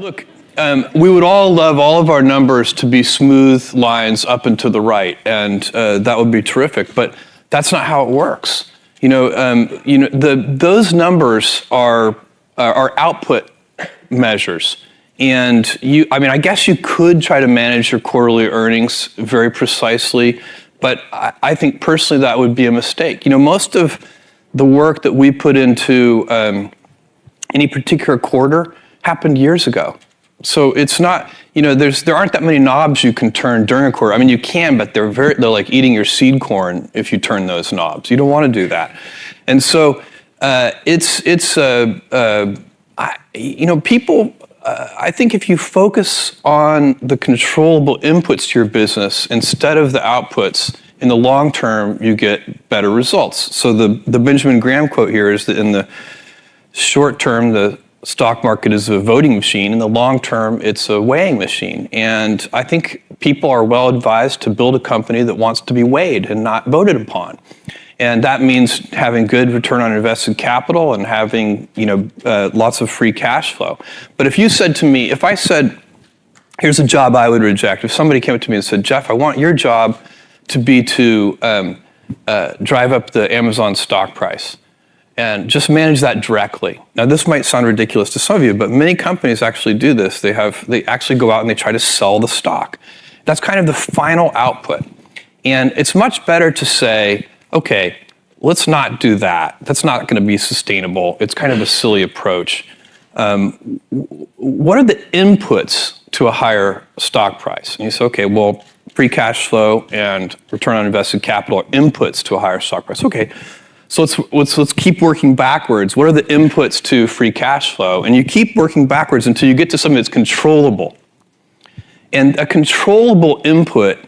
Look, we would all love all of our numbers to be smooth lines up and to the right, and that would be terrific. But that's not how it works. Those numbers are output measures, and I guess you could try to manage your quarterly earnings very precisely, but I think personally that would be a mistake. Most of the work that we put into any particular quarter happened years ago. So it's not, there aren't that many knobs you can turn during a quarter. I mean, you can, but they're like eating your seed corn if you turn those knobs. You don't want to do that. And so people, I think if you focus on the controllable inputs to your business instead of the outputs, in the long term, you get better results. So the Benjamin Graham quote here is that in the short term, the stock market is a voting machine. In the long term, it's a weighing machine. And I think people are well advised to build a company that wants to be weighed and not voted upon. And that means having good return on invested capital and having lots of free cash flow. But if you said to me, if I said, here's a job I would reject. If somebody came up to me and said, Jeff, I want your job to be to drive up the Amazon stock price and just manage that directly. Now, this might sound ridiculous to some of you, but many companies actually do this. They actually go out and they try to sell the stock. That's kind of the final output. And it's much better to say, okay, let's not do that. That's not going to be sustainable. It's kind of a silly approach. What are the inputs to a higher stock price? And you say, okay, well, free cash flow and return on invested capital are inputs to a higher stock price. Okay. So let's keep working backwards. What are the inputs to free cash flow? And you keep working backwards until you get to something that's controllable. And a controllable input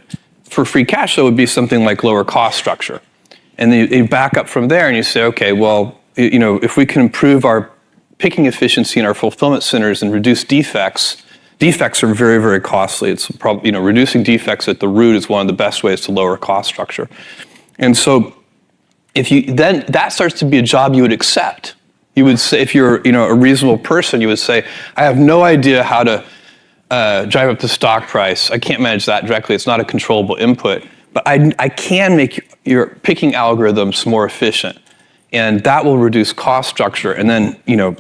for free cash flow would be something like lower cost structure. And then you back up from there and you say, okay, well, if we can improve our picking efficiency in our fulfillment centers and reduce defects are very, very costly. It's probably, reducing defects at the root is one of the best ways to lower cost structure. And so then that starts to be a job you would accept. You would say, if you're a reasonable person, you would say, I have no idea how to drive up the stock price. I can't manage that directly. It's not a controllable input. But I can make your picking algorithms more efficient. And that will reduce cost structure and then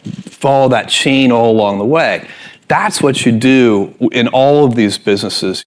follow that chain all along the way. That's what you do in all of these businesses.